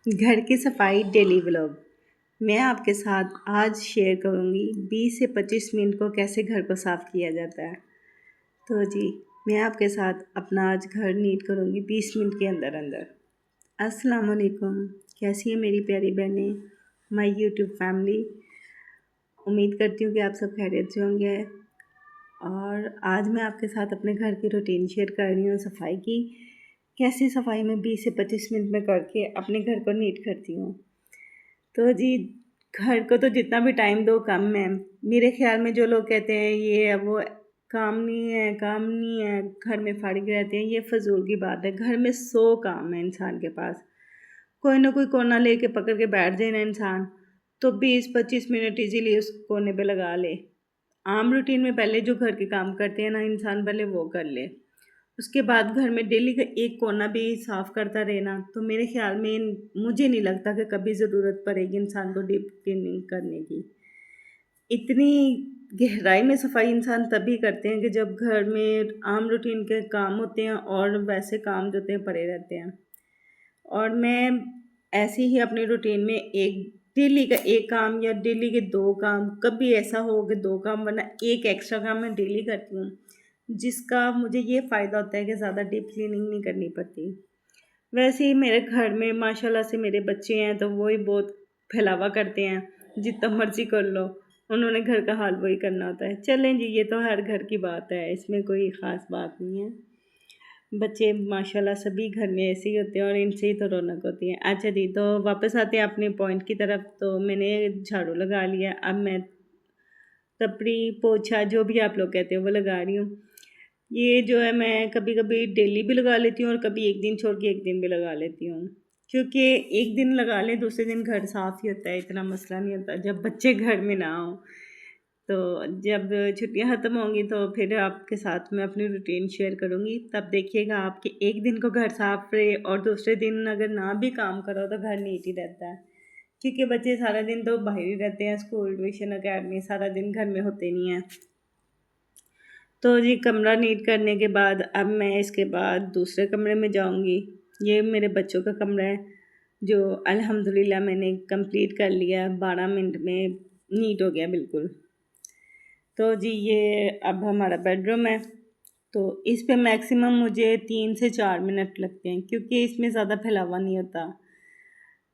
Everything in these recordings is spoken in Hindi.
घर की सफाई डेली व्लॉग। मैं आपके साथ आज शेयर करूंगी 20 से 25 मिनट को कैसे घर को साफ़ किया जाता है। तो जी, मैं आपके साथ अपना आज घर नीट करूंगी 20 मिनट के अंदर अंदर। अस्सलाम वालेकुम, कैसी है मेरी प्यारी बहनें, माय यूट्यूब फैमिली। उम्मीद करती हूँ कि आप सब खैरियत से होंगे। और आज मैं आपके साथ अपने घर की रूटीन शेयर कर रही हूँ सफाई की। कैसे सफाई में 20 से 25 मिनट में करके अपने घर को नीट करती हूँ। तो जी, घर को तो जितना भी टाइम दो कम है। मेरे ख्याल में जो लोग कहते हैं ये है वो, काम नहीं है, घर में फारिग रहते हैं, ये फजूल की बात है। घर में 100 काम है इंसान के पास। कोई ना कोई कोना लेके पकड़ के बैठ जाए ना इंसान, तो 20-25 मिनट इजीली उस कोने पे लगा ले। आम रूटीन में पहले जो घर के काम करते हैं ना इंसान, पहले वो कर ले। उसके बाद घर में डेली का एक कोना भी साफ़ करता रहना, तो मेरे ख़्याल में मुझे नहीं लगता कि कभी ज़रूरत पड़ेगी इंसान को डीप क्लीनिंग करने की। इतनी गहराई में सफाई इंसान तभी करते हैं कि जब घर में आम रूटीन के काम होते हैं और वैसे काम जो होते हैं पड़े रहते हैं। और मैं ऐसे ही अपनी रूटीन में एक डेली का एक काम या डेली के 2 काम, कभी ऐसा हो कि 2 काम वरना एक एक्स्ट्रा काम मैं डेली करती हूँ, जिसका मुझे ये फ़ायदा होता है कि ज़्यादा डीप क्लीनिंग नहीं करनी पड़ती। वैसे ही मेरे घर में माशाल्लाह से मेरे बच्चे हैं तो वो ही बहुत फैलावा करते हैं, जितना मर्ज़ी कर लो, उन्होंने घर का हाल वही करना होता है। चलें जी, ये तो हर घर की बात है, इसमें कोई ख़ास बात नहीं है। बच्चे माशाल्लाह सभी घर में ऐसे ही होते हैं और इनसे ही तो रौनक होती है। अच्छा जी, तो वापस आते हैं अपने पॉइंट की तरफ। तो मैंने झाड़ू लगा लिया, अब मैं तपड़ी पोछा जो भी आप लोग कहते हो वो लगा रही हूँ। ये जो है मैं कभी कभी डेली भी लगा लेती हूँ और कभी एक दिन छोड़ के एक दिन भी लगा लेती हूँ, क्योंकि एक दिन लगा लें दूसरे दिन घर साफ़ ही होता है, इतना मसला नहीं होता जब बच्चे घर में ना हो। तो जब छुट्टियां ख़त्म होंगी तो फिर आपके साथ मैं अपनी रूटीन शेयर करूँगी, तब देखिएगा आपके एक दिन को घर साफ रहे और दूसरे दिन अगर ना भी काम करो तो घर नीट ही रहता है। क्योंकि बच्चे सारा दिन तो बाहर ही रहते हैं, स्कूल ट्यूशन अकेडमी, सारा दिन घर में होते नहीं हैं। तो जी, कमरा नीट करने के बाद अब मैं इसके बाद दूसरे कमरे में जाऊंगी। ये मेरे बच्चों का कमरा है जो अल्हम्दुलिल्लाह मैंने कंप्लीट कर लिया, 12 मिनट में नीट हो गया बिल्कुल। तो जी, ये अब हमारा बेडरूम है। तो इस पे मैक्सिमम मुझे 3 से 4 मिनट लगते हैं, क्योंकि इसमें ज़्यादा फैलावा नहीं होता।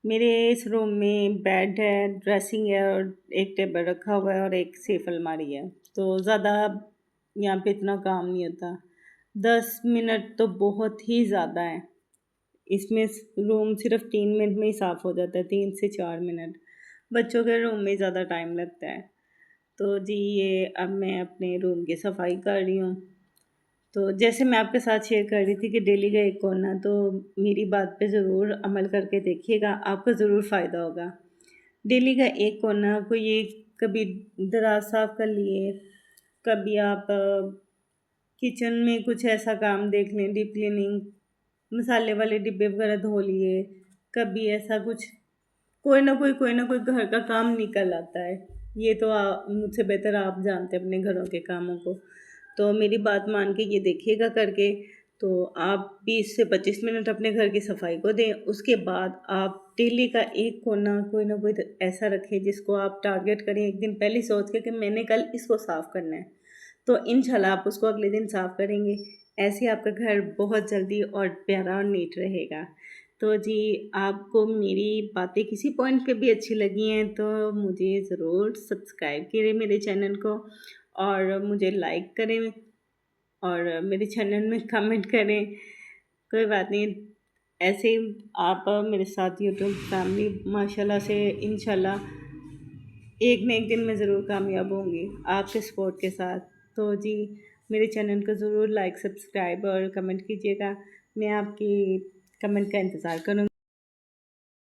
मेरे इस रूम में बेड है, ड्रेसिंग है और एक टेबल रखा हुआ है और एक सेफ अलमारी है। तो ज़्यादा यहाँ पे इतना काम नहीं होता। 10 मिनट तो बहुत ही ज़्यादा है। इसमें रूम सिर्फ 3 मिनट में ही साफ़ हो जाता है, 3 से 4 मिनट। बच्चों के रूम में ज़्यादा टाइम लगता है। तो जी, ये अब मैं अपने रूम की सफाई कर रही हूँ। तो जैसे मैं आपके साथ शेयर कर रही थी कि डेली का एक कोना, तो मेरी बात पे ज़रूर अमल करके देखिएगा, आपको ज़रूर फ़ायदा होगा। डेली का एक कोना को ये कभी दराज साफ़ कर लिए, कभी आप किचन में कुछ ऐसा काम देख लें, डीप क्लीनिंग, मसाले वाले डिब्बे वगैरह धो लिए, कभी ऐसा कुछ, कोई ना कोई घर का काम निकल आता है। ये तो मुझसे बेहतर आप जानते हैं अपने घरों के कामों को। तो मेरी बात मान के ये देखिएगा करके। तो आप 20 से 25 मिनट अपने घर की सफाई को दें। उसके बाद आप डेली का एक कोना कोई ना कोई ऐसा रखें जिसको आप टारगेट करें एक दिन पहले सोच के कि मैंने कल इसको साफ़ करना है। तो इंशाल्लाह आप उसको अगले दिन साफ़ करेंगे। ऐसे आपका घर बहुत जल्दी और प्यारा और नीट रहेगा। तो जी, आपको मेरी बातें किसी पॉइंट पे भी अच्छी लगी हैं तो मुझे ज़रूर सब्सक्राइब करें मेरे चैनल को, और मुझे लाइक करें और मेरे चैनल में कमेंट करें। कोई बात नहीं, ऐसे ही आप मेरे साथ यूट्यूब फैमिली माशाल्लाह से इंशाल्लाह एक न एक दिन मैं ज़रूर कामयाब होंगी आपके सपोर्ट के साथ। तो जी, मेरे चैनल को ज़रूर लाइक, सब्सक्राइब और कमेंट कीजिएगा। मैं आपकी कमेंट का इंतज़ार करूँगी।